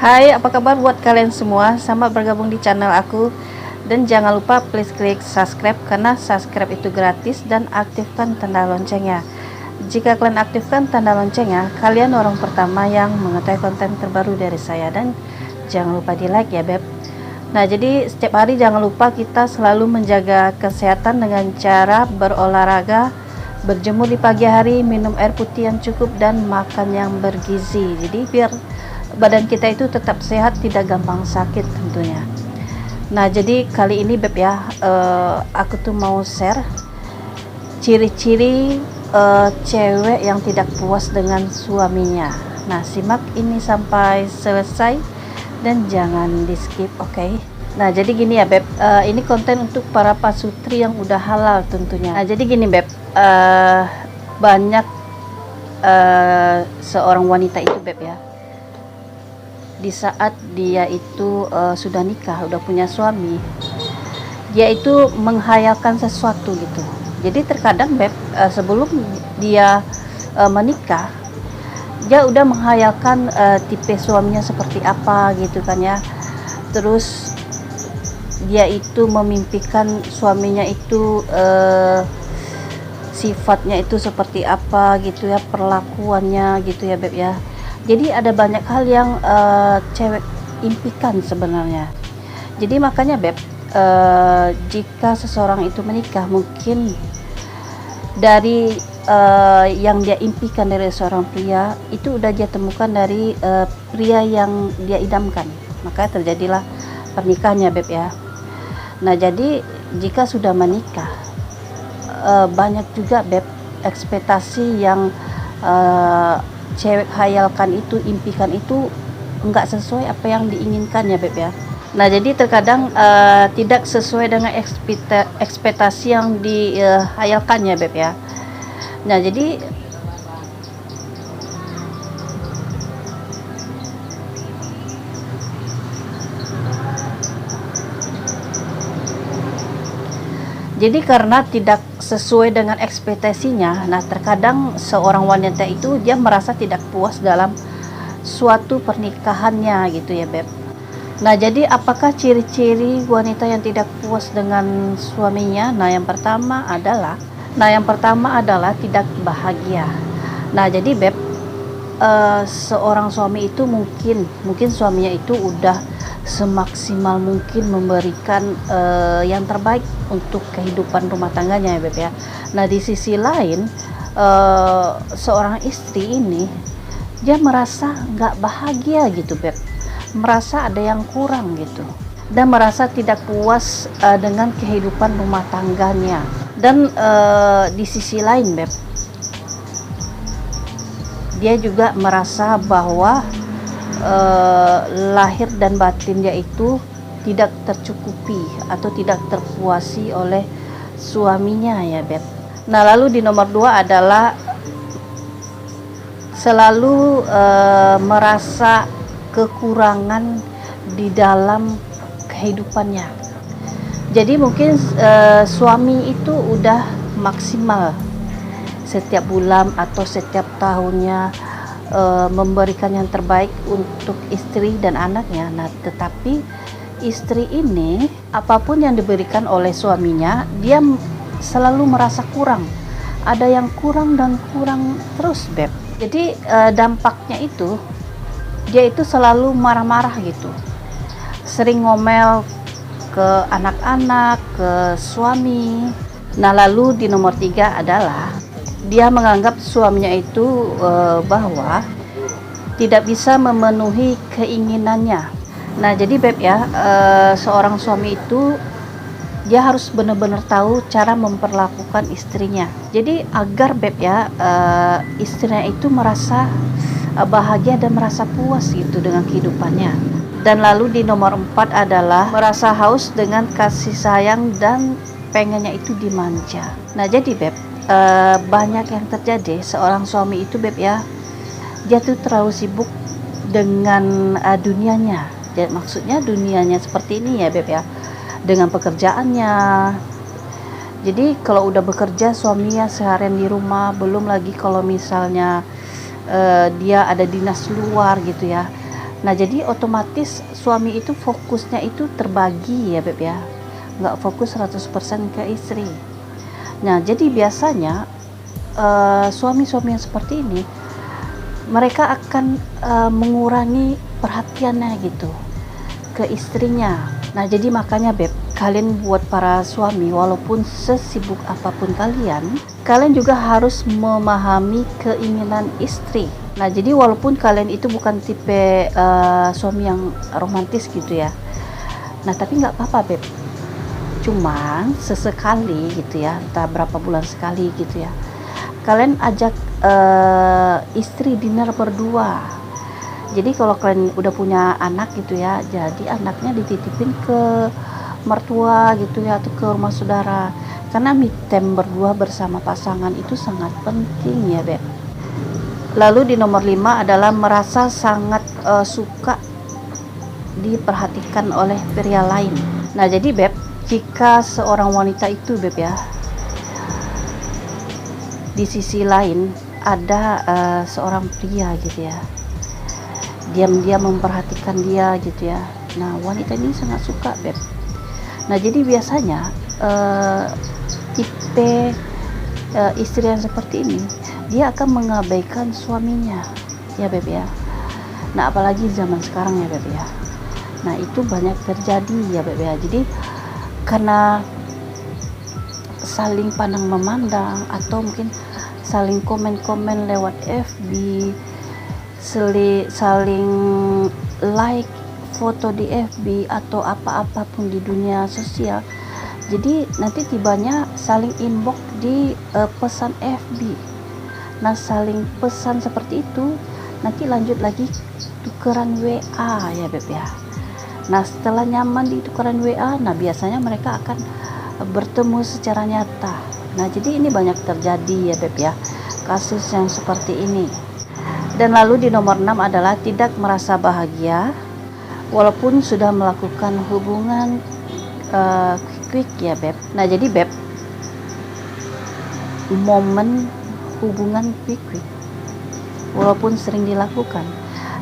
Hai, apa kabar buat kalian semua? Selamat bergabung di channel aku. Dan jangan lupa please klik subscribe karena subscribe itu gratis dan aktifkan tanda loncengnya. Jika kalian aktifkan tanda loncengnya, kalian orang pertama yang mengetahui konten terbaru dari saya. Dan jangan lupa di like ya beb. Nah, jadi setiap hari jangan lupa kita selalu menjaga kesehatan dengan cara berolahraga, berjemur di pagi hari, minum air putih yang cukup dan makan yang bergizi. Jadi biar badan kita itu tetap sehat, tidak gampang sakit tentunya. Nah, jadi kali ini beb ya, aku tuh mau share ciri-ciri cewek yang tidak puas dengan suaminya. Nah, simak ini sampai selesai dan jangan di skip, oke? Nah, jadi gini ya beb, ini konten untuk para pasutri yang udah halal tentunya. Nah, jadi gini beb, banyak seorang wanita itu beb ya, di saat dia itu sudah nikah, udah punya suami, dia itu menghayalkan sesuatu gitu. Jadi terkadang beb, sebelum dia menikah, dia udah menghayalkan tipe suaminya seperti apa gitu kan ya. Terus dia itu memimpikan suaminya itu sifatnya itu seperti apa gitu ya, perlakuannya gitu ya beb ya. Jadi ada banyak hal yang cewek impikan sebenarnya. Jadi makanya beb, jika seseorang itu menikah, mungkin dari yang dia impikan dari seorang pria itu udah dia temukan dari pria yang dia idamkan, maka terjadilah pernikahannya beb ya. Nah, jadi jika sudah menikah, banyak juga beb ekspektasi yang cewek hayalkan itu, impikan itu enggak sesuai apa yang diinginkan ya beb ya. Nah, jadi terkadang tidak sesuai dengan ekspektasi yang dihayalkan ya beb ya. Nah, jadi karena tidak sesuai dengan ekspektasinya, nah terkadang seorang wanita itu dia merasa tidak puas dalam suatu pernikahannya gitu ya beb. Nah, jadi apakah ciri-ciri wanita yang tidak puas dengan suaminya? Nah yang pertama adalah tidak bahagia. Nah, jadi beb, seorang suami itu mungkin suaminya itu udah semaksimal mungkin memberikan yang terbaik untuk kehidupan rumah tangganya ya beb ya. Nah, di sisi lain seorang istri ini dia merasa nggak bahagia gitu beb, merasa ada yang kurang gitu, dan merasa tidak puas dengan kehidupan rumah tangganya. Dan di sisi lain beb, dia juga merasa bahwa lahir dan batin dia itu tidak tercukupi atau tidak terpuasi oleh suaminya ya beb. Nah, lalu di nomor 2 adalah selalu merasa kekurangan di dalam kehidupannya. Jadi mungkin suami itu udah maksimal setiap bulan atau setiap tahunnya memberikan yang terbaik untuk istri dan anaknya. Nah, tetapi istri ini apapun yang diberikan oleh suaminya, dia selalu merasa kurang. Ada yang kurang dan kurang terus beb. Jadi dampaknya itu dia itu selalu marah-marah gitu, sering ngomel ke anak-anak, ke suami. Nah, lalu di nomor 3 adalah dia menganggap suaminya itu bahwa tidak bisa memenuhi keinginannya. Nah, jadi beb ya, seorang suami itu dia harus benar-benar tahu cara memperlakukan istrinya. Jadi agar beb ya, istrinya itu merasa bahagia dan merasa puas gitu dengan kehidupannya. Dan lalu di nomor 4 adalah merasa haus dengan kasih sayang dan pengennya itu dimanja. Nah, jadi beb, banyak yang terjadi seorang suami itu beb ya, dia tuh terlalu sibuk dengan dunianya. Jadi, maksudnya dunianya seperti ini ya beb ya, dengan pekerjaannya. Jadi kalau udah bekerja suaminya seharian di rumah, belum lagi kalau misalnya dia ada dinas luar gitu ya. Nah, jadi otomatis suami itu fokusnya itu terbagi ya Beb ya, nggak fokus 100% ke istri. Nah, jadi biasanya suami-suami yang seperti ini, mereka akan mengurangi perhatiannya gitu ke istrinya. Nah, jadi makanya Beb, kalian buat para suami, walaupun sesibuk apapun kalian juga harus memahami keinginan istri. Nah, jadi walaupun kalian itu bukan tipe suami yang romantis gitu ya. Nah, tapi nggak apa-apa Beb. Cuman sesekali gitu ya, entah berapa bulan sekali gitu ya. Kalian ajak istri dinner berdua. Jadi kalau kalian udah punya anak gitu ya, jadi anaknya dititipin ke mertua gitu ya, atau ke rumah saudara. Karena me time berdua bersama pasangan itu sangat penting ya Beb. Lalu di nomor 5 adalah merasa sangat suka diperhatikan oleh pria lain. Nah, jadi Beb, jika seorang wanita itu Beb ya, di sisi lain ada seorang pria gitu ya, diam-diam memperhatikan dia gitu ya. Nah, wanita ini sangat suka Beb. Nah, jadi biasanya tipe istri yang seperti ini, dia akan mengabaikan suaminya ya Beb ya. Nah, apalagi zaman sekarang ya Beb ya. Nah, itu banyak terjadi ya Beb ya. Jadi karena saling pandang memandang, atau mungkin saling komen-komen lewat FB, saling like foto di FB atau apa-apapun di dunia sosial. Jadi nanti tibanya saling inbox di pesan FB. Nah, saling pesan seperti itu, nanti lanjut lagi tukeran WA ya Beb ya. Nah, setelah nyaman di tukeran WA, nah biasanya mereka akan bertemu secara nyata. Nah, jadi ini banyak terjadi ya Beb ya, kasus yang seperti ini. Dan lalu di nomor 6 adalah tidak merasa bahagia walaupun sudah melakukan hubungan quick ya Beb. Nah, jadi Beb, momen hubungan quick walaupun sering dilakukan,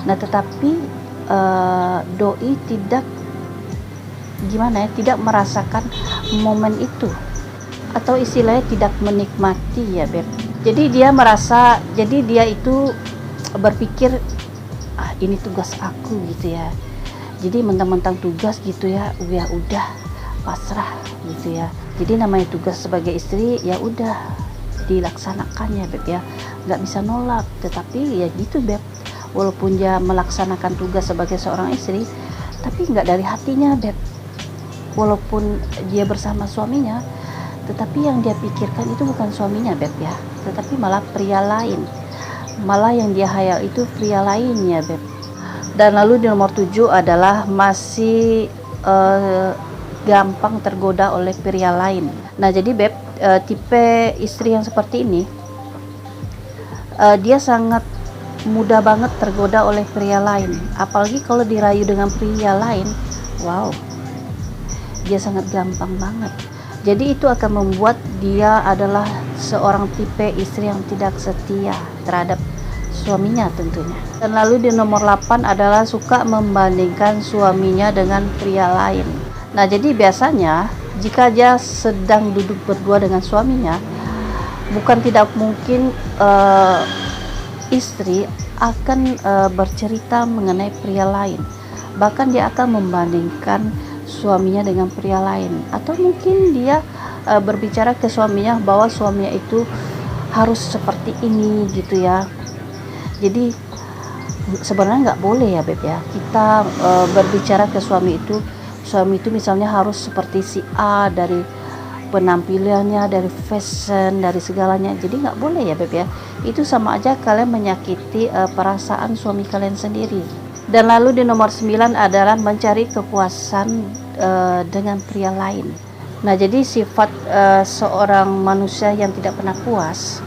nah tetapi doi tidak tidak merasakan momen itu, atau istilahnya tidak menikmati ya Beb. Jadi dia itu berpikir, ini tugas aku gitu ya, jadi mentang-mentang tugas gitu ya, udah pasrah gitu ya. Jadi namanya tugas sebagai istri ya udah dilaksanakan ya Beb ya, nggak bisa nolak. Tetapi ya gitu Beb, walaupun dia melaksanakan tugas sebagai seorang istri, tapi nggak dari hatinya Beb. Walaupun dia bersama suaminya, tetapi yang dia pikirkan itu bukan suaminya Beb ya, tetapi malah pria lain. Malah yang dia hayal itu pria lain ya Beb. Dan lalu di nomor 7 adalah masih gampang tergoda oleh pria lain. Nah, jadi Beb, tipe istri yang seperti ini, dia sangat mudah banget tergoda oleh pria lain. Apalagi kalau dirayu dengan pria lain, wow, dia sangat gampang banget. Jadi itu akan membuat dia adalah seorang tipe istri yang tidak setia terhadap suaminya tentunya. Dan lalu di nomor 8 adalah suka membandingkan suaminya dengan pria lain. Nah, jadi biasanya jika dia sedang duduk berdua dengan suaminya, bukan tidak mungkin istri akan bercerita mengenai pria lain. Bahkan dia akan membandingkan suaminya dengan pria lain, atau mungkin dia berbicara ke suaminya bahwa suaminya itu harus seperti ini gitu ya. Jadi sebenarnya nggak boleh ya Beb ya, kita berbicara ke suami itu misalnya harus seperti si A, dari penampilannya, dari fashion, dari segalanya. Jadi nggak boleh ya Beb ya, itu sama aja kalian menyakiti perasaan suami kalian sendiri. Dan lalu di nomor 9 adalah mencari kepuasan dengan pria lain. Nah, jadi sifat seorang manusia yang tidak pernah puas,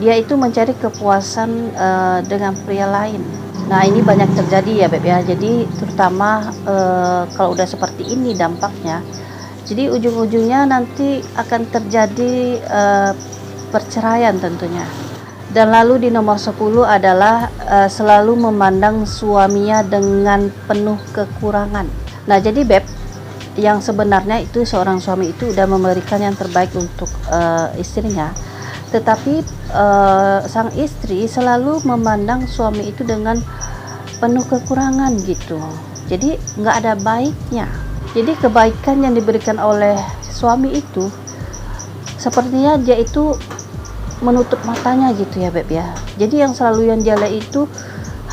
dia itu mencari kepuasan dengan pria lain. Nah, ini banyak terjadi ya Beb ya. Jadi terutama kalau udah seperti ini dampaknya, jadi ujung-ujungnya nanti akan terjadi perceraian tentunya. Dan lalu di nomor 10 adalah selalu memandang suaminya dengan penuh kekurangan. Nah, jadi Beb, yang sebenarnya itu seorang suami itu udah memberikan yang terbaik untuk istrinya, tetapi sang istri selalu memandang suami itu dengan penuh kekurangan gitu. Jadi nggak ada baiknya. Jadi kebaikan yang diberikan oleh suami itu sepertinya dia itu menutup matanya gitu ya Beb ya. Jadi yang selalu yang dia lihat itu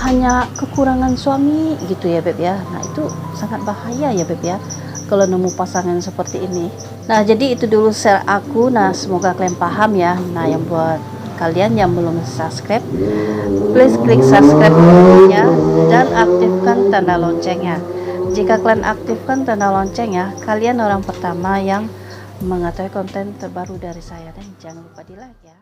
hanya kekurangan suami gitu ya Beb ya. Nah itu sangat bahaya ya Beb ya kalau nemu pasangan seperti ini. Nah jadi itu dulu share aku. Nah semoga kalian paham ya. Nah yang buat kalian yang belum subscribe, please klik subscribe ya dan aktifkan tanda loncengnya. Jika kalian aktifkan tanda loncengnya, kalian orang pertama yang mengetahui konten terbaru dari saya. Dan jangan lupa di like ya.